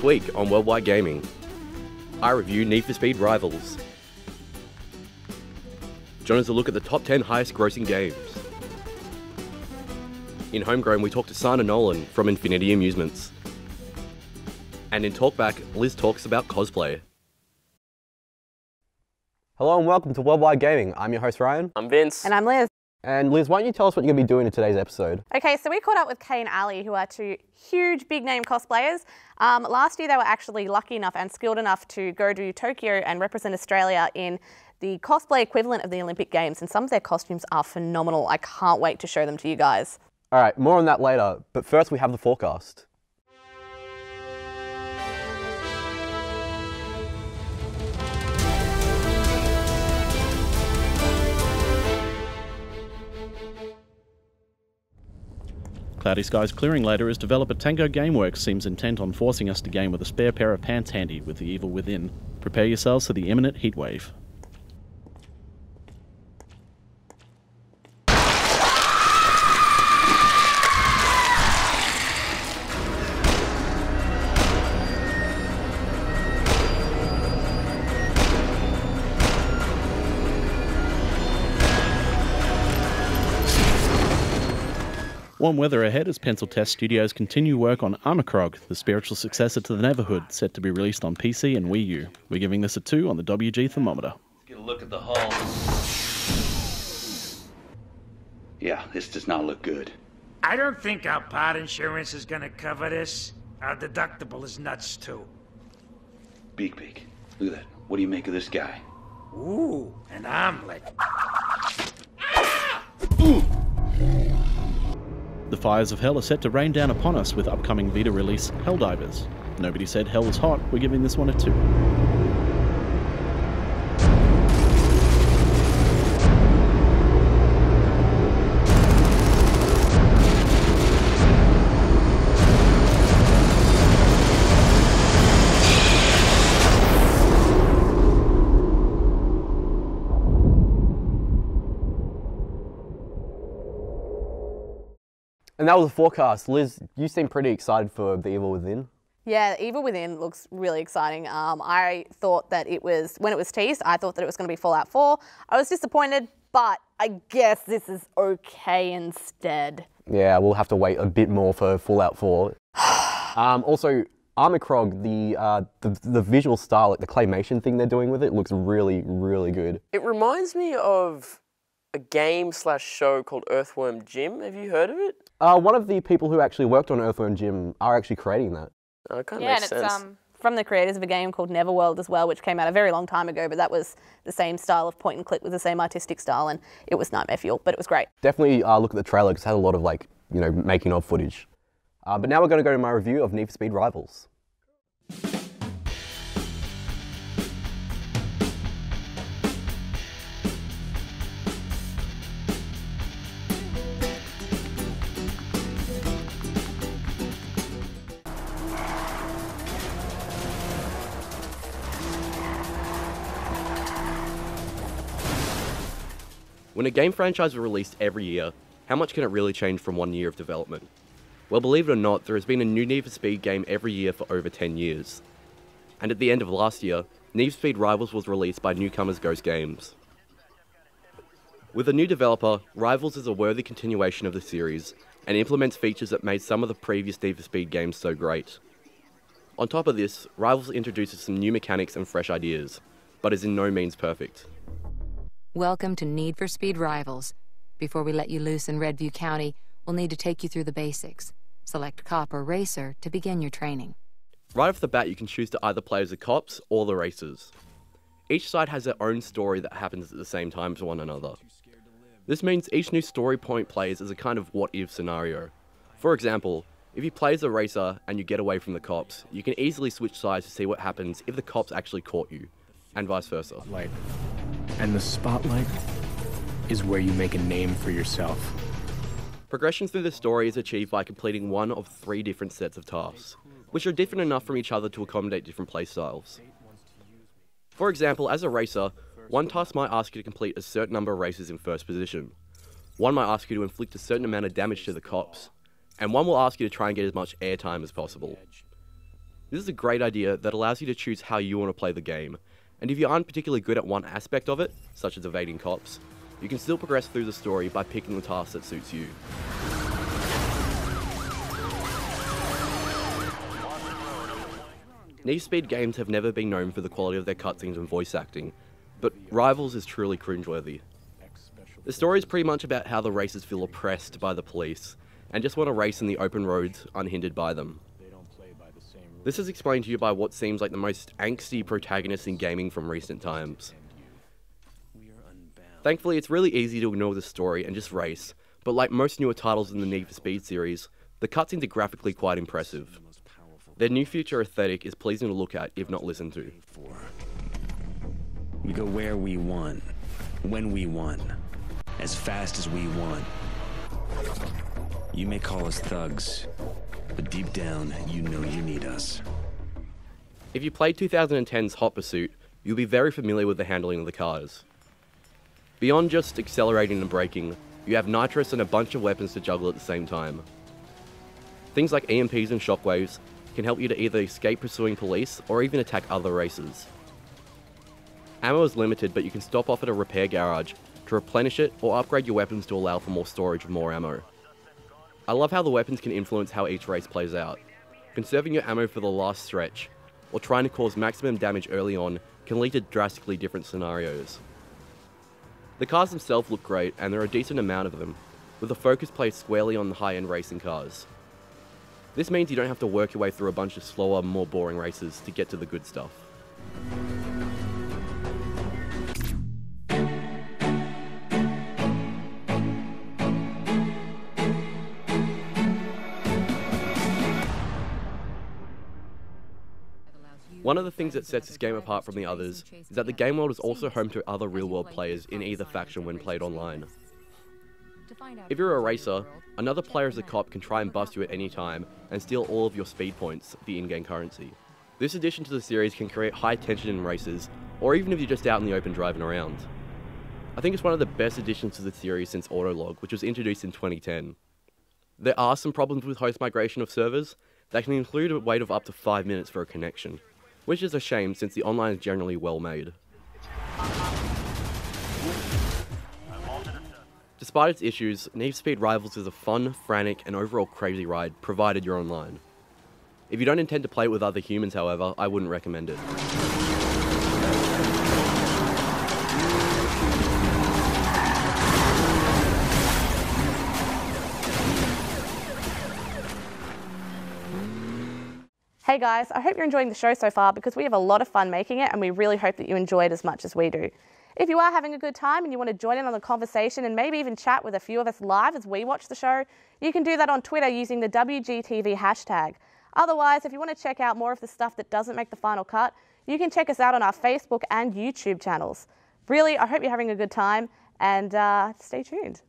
week on Worldwide Gaming, I review Need for Speed Rivals. Join us to look at the top 10 highest grossing games. In Homegrown, we talk to Sana Nolan from Infinity Amusements. And in Talkback, Liz talks about cosplay. Hello and welcome to Worldwide Gaming. I'm your host Ryan. I'm Vince. And I'm Liz. And Liz, why don't you tell us what you're going to be doing in today's episode? Okay, so we caught up with Kay and Ali, who are two huge big name cosplayers. Last year they were actually lucky enough and skilled enough to go to Tokyo and represent Australia in the cosplay equivalent of the Olympic Games, and some of their costumes are phenomenal. I can't wait to show them to you guys. Alright, more on that later, but first we have the forecast. Cloudy skies clearing later as developer Tango Gameworks seems intent on forcing us to game with a spare pair of pants handy with the evil within. Prepare yourselves for the imminent heatwave. Warm weather ahead as Pencil Test Studios continue work on Armacrog, the spiritual successor to the Neverhood, set to be released on PC and Wii U. We're giving this a 2 on the WG thermometer. Let's get a look at the hull. Yeah, this does not look good. I don't think our part insurance is gonna cover this. Our deductible is nuts too. Beak. Look at that. What do you make of this guy? Ooh, an omelet. The fires of hell are set to rain down upon us with upcoming Vita release Helldivers. Nobody said hell was hot, we're giving this one a 2. And that was the forecast. Liz, you seem pretty excited for The Evil Within. Yeah, Evil Within looks really exciting. I thought that when it was teased, I thought that it was going to be Fallout 4. I was disappointed, but I guess this is okay instead. Yeah, we'll have to wait a bit more for Fallout 4. Also, Armacrog, the visual style, like the claymation thing they're doing with it, looks really, really good. It reminds me of a game/show called Earthworm Jim. Have you heard of it? One of the people who actually worked on Earthworm Jim are actually creating that. Oh, it kind of makes sense. And it's from the creators of a game called Neverworld as well, which came out a very long time ago, but that was the same style of point and click with the same artistic style, and it was nightmare fuel, but it was great. Definitely look at the trailer because it had a lot of making of footage. But now we're going to go to my review of Need for Speed Rivals. When a game franchise is released every year, how much can it really change from 1 year of development? Well, believe it or not, there has been a new Need for Speed game every year for over 10 years. And at the end of last year, Need for Speed Rivals was released by newcomers Ghost Games. With a new developer, Rivals is a worthy continuation of the series, and implements features that made some of the previous Need for Speed games so great. On top of this, Rivals introduces some new mechanics and fresh ideas, but is in no means perfect. Welcome to Need for Speed Rivals. Before we let you loose in Redview County, we'll need to take you through the basics. Select cop or racer to begin your training. Right off the bat, you can choose to either play as the cops or the racers. Each side has their own story that happens at the same time as one another. This means each new story point plays as a kind of what-if scenario. For example, if you play as a racer and you get away from the cops, you can easily switch sides to see what happens if the cops actually caught you, and vice versa. And the spotlight is where you make a name for yourself. Progression through the story is achieved by completing one of 3 different sets of tasks, which are different enough from each other to accommodate different playstyles. For example, as a racer, one task might ask you to complete a certain number of races in first position. One might ask you to inflict a certain amount of damage to the cops, and one will ask you to try and get as much airtime as possible. This is a great idea that allows you to choose how you want to play the game, and if you aren't particularly good at one aspect of it, such as evading cops, you can still progress through the story by picking the task that suits you. Need for Speed games have never been known for the quality of their cutscenes and voice acting, but Rivals is truly cringeworthy. The story is pretty much about how the racers feel oppressed by the police, and just want to race in the open roads unhindered by them. This is explained to you by what seems like the most angsty protagonist in gaming from recent times. Thankfully, it's really easy to ignore the story and just race, but like most newer titles in the Need for Speed series, the cutscenes are graphically quite impressive. Their new future aesthetic is pleasing to look at, if not listen to. We go where we want, when we want, as fast as we want. You may call us thugs, but deep down, you know you need us. If you played 2010's Hot Pursuit, you'll be very familiar with the handling of the cars. Beyond just accelerating and braking, you have nitrous and a bunch of weapons to juggle at the same time. Things like EMPs and shockwaves can help you to either escape pursuing police or even attack other racers. Ammo is limited, but you can stop off at a repair garage to replenish it or upgrade your weapons to allow for more storage with more ammo. I love how the weapons can influence how each race plays out. Conserving your ammo for the last stretch, or trying to cause maximum damage early on, can lead to drastically different scenarios. The cars themselves look great, and there are a decent amount of them, with the focus placed squarely on the high-end racing cars. This means you don't have to work your way through a bunch of slower, more boring races to get to the good stuff. One of the things that sets this game apart from the others is that the game world is also home to other real-world players in either faction when played online. If you're a racer, another player as a cop can try and bust you at any time and steal all of your speed points, the in-game currency. This addition to the series can create high tension in races, or even if you're just out in the open driving around. I think it's one of the best additions to the series since Autolog, which was introduced in 2010. There are some problems with host migration of servers that can include a wait of up to 5 minutes for a connection, which is a shame since the online is generally well made. Despite its issues, Need for Speed Rivals is a fun, frantic, and overall crazy ride, provided you're online. If you don't intend to play it with other humans, however, I wouldn't recommend it. Hey guys, I hope you're enjoying the show so far because we have a lot of fun making it and we really hope that you enjoy it as much as we do. If you are having a good time and you want to join in on the conversation and maybe even chat with a few of us live as we watch the show, you can do that on Twitter using the WGTV hashtag. Otherwise, if you want to check out more of the stuff that doesn't make the final cut, you can check us out on our Facebook and YouTube channels. Really, I hope you're having a good time and stay tuned.